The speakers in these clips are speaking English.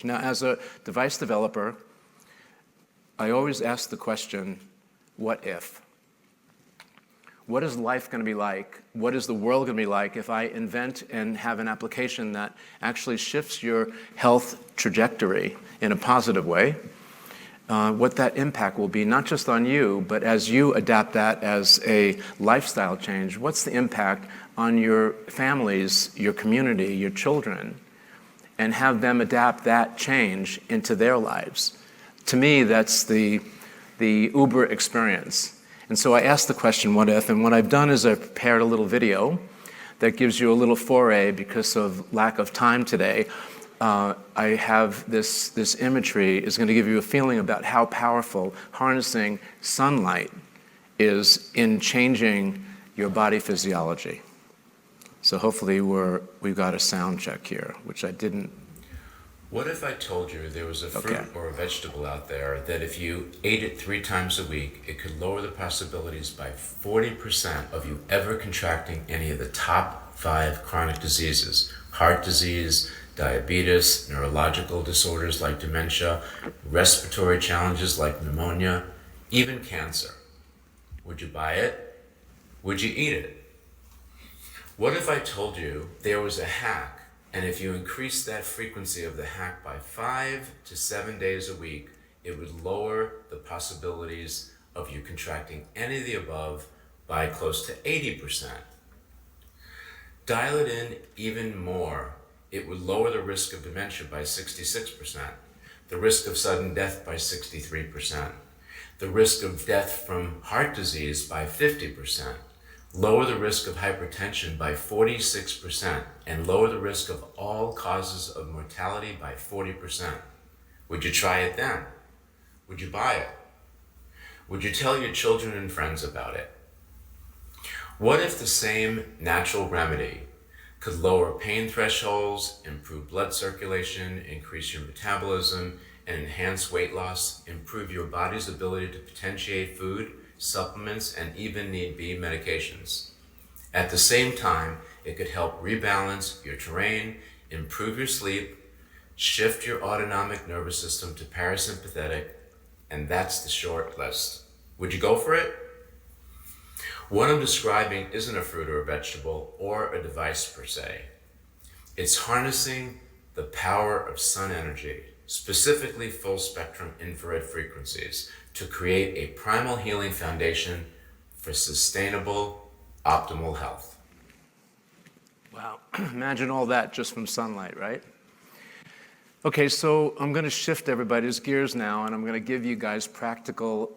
Now, as a device developer, I always ask the question, what if? What is life going to be like? What is the world going to be like if I invent and have an application that actually shifts your health trajectory in a positive way? What that impact will be, not just on you, but as you adapt that as a lifestyle change, what's the impact on your families, your community, your children, and have them adapt that change into their lives? To me, that's the Uber experience. And so I asked the question, what if? And what I've done is I've prepared a little video that gives you a little foray because of lack of time today. I have this imagery is going to give you a feeling about how powerful harnessing sunlight is in changing your body physiology. So hopefully we've got a sound check here, which I didn't. What if I told you there was a fruit or a vegetable out there that if you ate it 3 times a week, it could lower the possibilities by 40% of you ever contracting any of the top 5 chronic diseases: heart disease, diabetes, neurological disorders like dementia, respiratory challenges like pneumonia, even cancer? Would you buy it? Would you eat it? What if I told you there was a hack, and if you increase that frequency of the hack by 5 to 7 days a week, it would lower the possibilities of you contracting any of the above by close to 80%. Dial it in even more. It would lower the risk of dementia by 66%, the risk of sudden death by 63%, the risk of death from heart disease by 50%, lower the risk of hypertension by 46%, and lower the risk of all causes of mortality by 40%. Would you try it then? Would you buy it? Would you tell your children and friends about it? What if the same natural remedy could lower pain thresholds, improve blood circulation, increase your metabolism, and enhance weight loss, improve your body's ability to potentiate food, supplements, and even need be medications? At the same time, it could help rebalance your terrain, improve your sleep, shift your autonomic nervous system to parasympathetic, and that's the short list. Would you go for it? What I'm describing isn't a fruit or a vegetable or a device per se. It's harnessing the power of sun energy, specifically full spectrum infrared frequencies, to create a primal healing foundation for sustainable, optimal health. Wow, imagine all that just from sunlight, right? Okay, so I'm going to shift everybody's gears now, and I'm going to give you guys practical,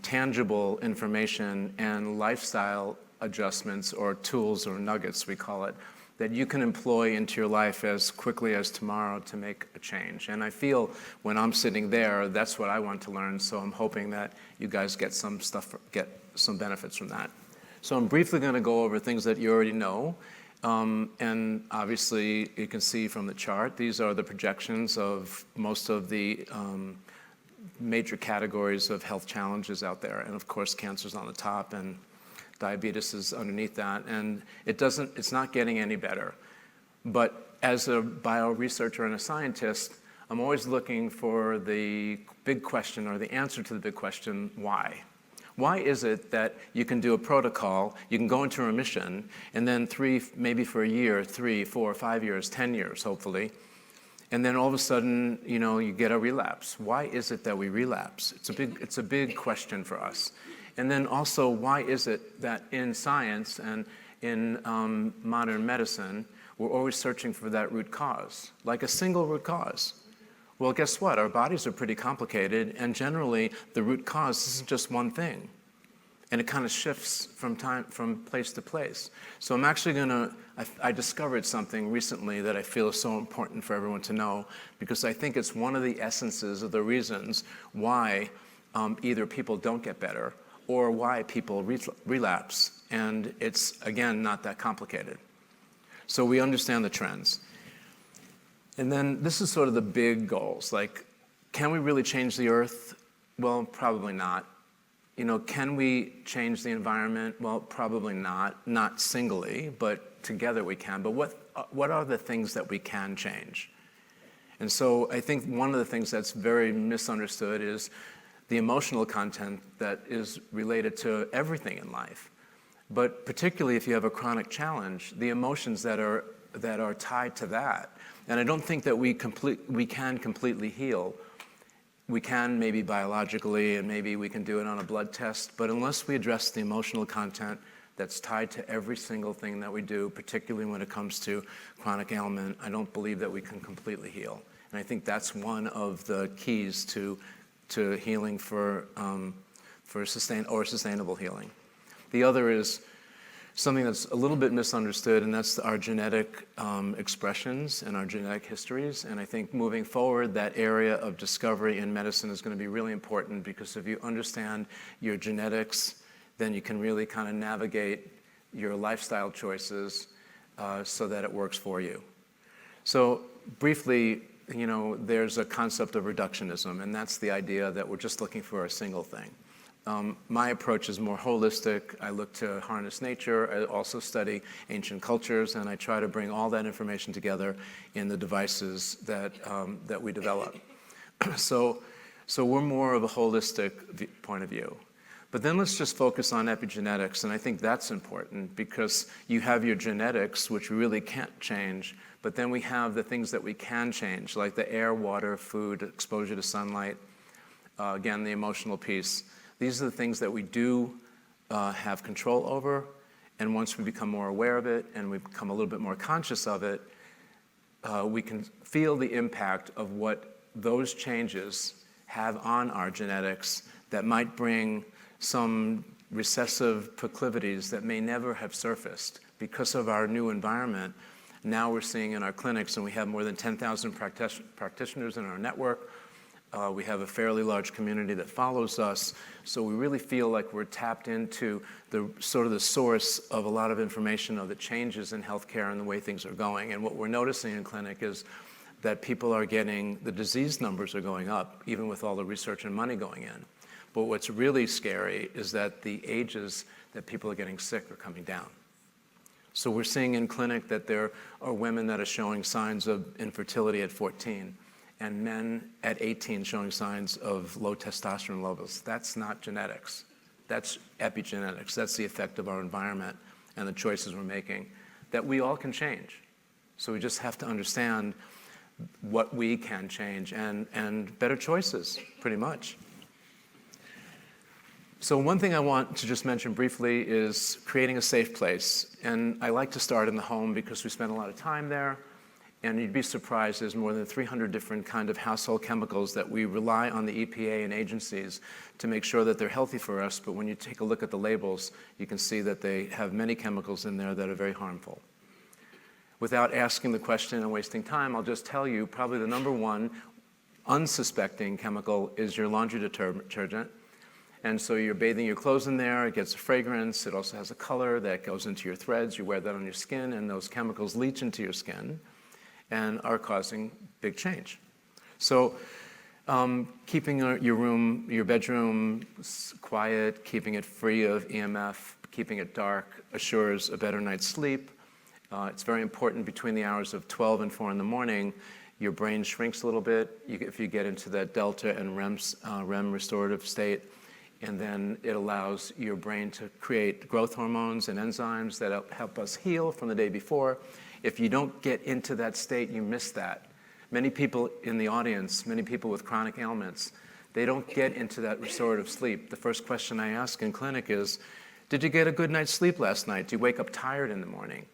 tangible information and lifestyle adjustments, or tools, or nuggets we call it, that you can employ into your life as quickly as tomorrow to make a change. And I feel when I'm sitting there, that's what I want to learn, so I'm hoping that you guys get some benefits from that. So I'm briefly going to go over things that you already know. And obviously, you can see from the chart, these are the projections of most of the major categories of health challenges out there. And of course, cancer's on the top, and diabetes is underneath that. And it's not getting any better. But as a bioresearcher and a scientist, I'm always looking for the big question, or the answer to the big question, why? Why is it that you can do a protocol, you can go into remission, and then maybe for a year, 3, 4, 5 years, 10 years, hopefully, and then all of a sudden, you get a relapse? Why is it that we relapse? It's a big question for us. And then also, why is it that in science and in modern medicine, we're always searching for that root cause, like a single root cause? Well, guess what? Our bodies are pretty complicated, and generally, the root cause isn't just one thing. And it kind of shifts from place to place. So I'm actually I discovered something recently that I feel is so important for everyone to know, because I think it's one of the essences of the reasons why either people don't get better or why people relapse. And it's, again, not that complicated. So we understand the trends. And then this is sort of the big goals. Like, can we really change the earth? Well, probably not. Can we change the environment? Well, probably not. Not singly, but together we can. But what are the things that we can change? And so I think one of the things that's very misunderstood is the emotional content that is related to everything in life. But particularly if you have a chronic challenge, the emotions that are tied to that. And I don't think that we can completely heal. We can maybe biologically, and maybe we can do it on a blood test, but unless we address the emotional content that's tied to every single thing that we do, particularly when it comes to chronic ailment, I don't believe that we can completely heal. And I think that's one of the keys to healing for sustainable healing. The other is something that's a little bit misunderstood, and that's our genetic expressions and our genetic histories. And I think moving forward, that area of discovery in medicine is going to be really important, because if you understand your genetics, then you can really kind of navigate your lifestyle choices so that it works for you. So briefly, there's a concept of reductionism, and that's the idea that we're just looking for a single thing. My approach is more holistic. I look to harness nature. I also study ancient cultures, and I try to bring all that information together in the devices that we develop. So we're more of a holistic point of view. But then let's just focus on epigenetics, and I think that's important, because you have your genetics, which we really can't change, but then we have the things that we can change, like the air, water, food, exposure to sunlight, again, the emotional piece. These are the things that we do have control over, and once we become more aware of it and we become a little bit more conscious of it, we can feel the impact of what those changes have on our genetics that might bring some recessive proclivities that may never have surfaced because of our new environment. Now we're seeing in our clinics, and we have more than 10,000 practitioners in our network. We have a fairly large community that follows us, so we really feel like we're tapped into the source of a lot of information of the changes in healthcare and the way things are going. And what we're noticing in clinic is that the disease numbers are going up, even with all the research and money going in. But what's really scary is that the ages that people are getting sick are coming down. So we're seeing in clinic that there are women that are showing signs of infertility at 14, and men at 18 showing signs of low testosterone levels. That's not genetics. That's epigenetics. That's the effect of our environment and the choices we're making that we all can change. So we just have to understand what we can change and better choices, pretty much. So one thing I want to just mention briefly is creating a safe place. And I like to start in the home because we spend a lot of time there. And you'd be surprised, there's more than 300 different kind of household chemicals that we rely on the EPA and agencies to make sure that they're healthy for us. But when you take a look at the labels, you can see that they have many chemicals in there that are very harmful. Without asking the question and wasting time, I'll just tell you probably the number one unsuspecting chemical is your laundry detergent. And so you're bathing your clothes in there, it gets a fragrance, it also has a color that goes into your threads, you wear that on your skin, and those chemicals leach into your skin and are causing big change. So keeping your bedroom quiet, keeping it free of EMF, keeping it dark assures a better night's sleep. It's very important between the hours of 12 and 4 in the morning. Your brain shrinks a little bit if you get into that delta and REM restorative state. And then it allows your brain to create growth hormones and enzymes that help us heal from the day before. If you don't get into that state, you miss that. Many people in the audience, many people with chronic ailments, they don't get into that restorative sleep. The first question I ask in clinic is, did you get a good night's sleep last night? Do you wake up tired in the morning?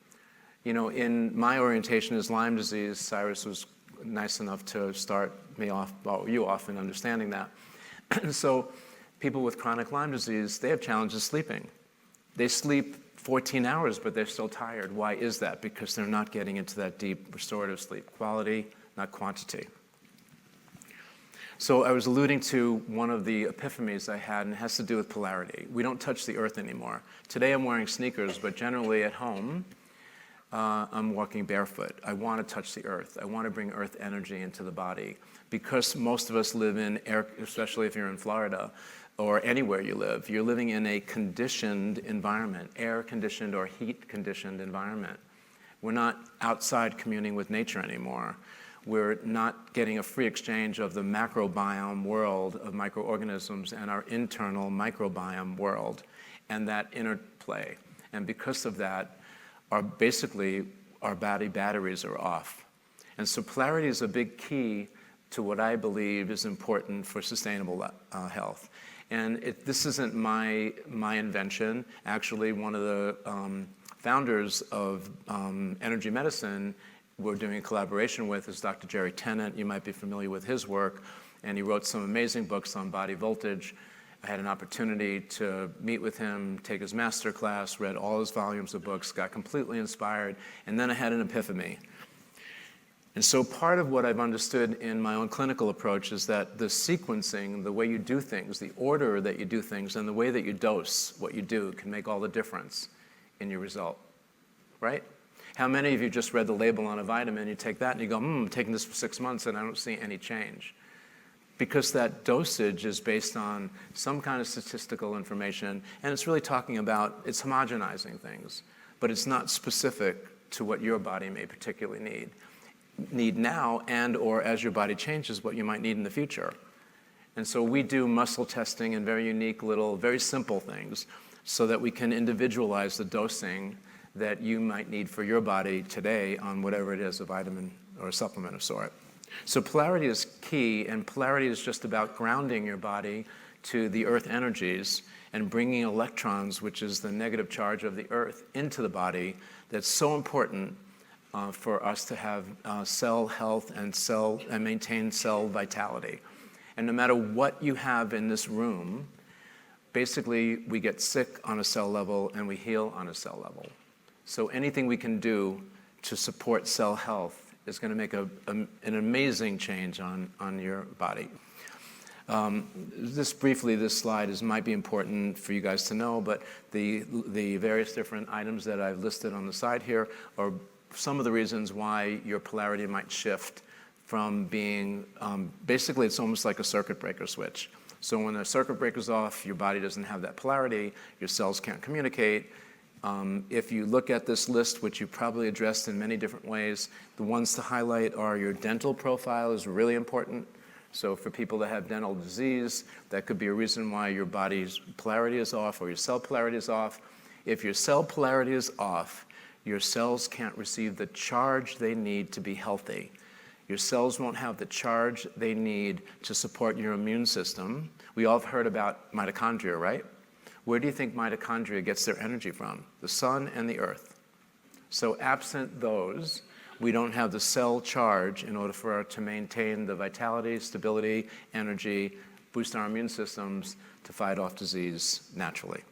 In my orientation is Lyme disease. Cyrus was nice enough to start you off in understanding that. So people with chronic Lyme disease, they have challenges sleeping. They sleep 14 hours, but they're still tired. Why is that? Because they're not getting into that deep restorative sleep. Quality, not quantity. So I was alluding to one of the epiphanies I had, and it has to do with polarity. We don't touch the earth anymore. Today I'm wearing sneakers, but generally at home, I'm walking barefoot. I want to touch the earth. I want to bring earth energy into the body. Because most of us live in air, especially if you're in Florida, or anywhere you live, you're living in a conditioned environment, air-conditioned or heat-conditioned environment. We're not outside communing with nature anymore. we're not getting a free exchange of the macrobiome world of microorganisms and our internal microbiome world and that interplay. And because of that, basically our body batteries are off. And so polarity is a big key to what I believe is important for sustainable health. And this isn't my invention. Actually, one of the founders of energy medicine we're doing a collaboration with is Dr. Jerry Tennant. You might be familiar with his work. And he wrote some amazing books on body voltage. I had an opportunity to meet with him, take his master class, read all his volumes of books, got completely inspired, and then I had an epiphany. And so part of what I've understood in my own clinical approach is that the sequencing, the way you do things, the order that you do things, and the way that you dose what you do can make all the difference in your result, right? How many of you just read the label on a vitamin, you take that and you go, I'm taking this for 6 months and I don't see any change? Because that dosage is based on some kind of statistical information, and it's really talking about, it's homogenizing things, but it's not specific to what your body may particularly need now, and or as your body changes, what you might need in the future. And so we do muscle testing and very unique little, very simple things so that we can individualize the dosing that you might need for your body today on whatever it is, a vitamin or a supplement of sort. So polarity is key, and polarity is just about grounding your body to the earth energies and bringing electrons, which is the negative charge of the earth, into the body. That's so important for us to have cell health and maintain cell vitality. And no matter what you have in this room, basically we get sick on a cell level and we heal on a cell level. So anything we can do to support cell health is going to make an amazing change on your body. This slide might be important for you guys to know, but the various different items that I've listed on the side here are some of the reasons why your polarity might shift from being, basically it's almost like a circuit breaker switch. So when the circuit breaker's off, your body doesn't have that polarity, your cells can't communicate. If you look at this list, which you probably addressed in many different ways, the ones to highlight are your dental profile is really important. So for people that have dental disease, that could be a reason why your body's polarity is off or your cell polarity is off. If your cell polarity is off, your cells can't receive the charge they need to be healthy. Your cells won't have the charge they need to support your immune system. We all have heard about mitochondria, right? Where do you think mitochondria gets their energy from? The sun and the earth. So absent those, we don't have the cell charge in order for us to maintain the vitality, stability, energy, boost our immune systems to fight off disease naturally.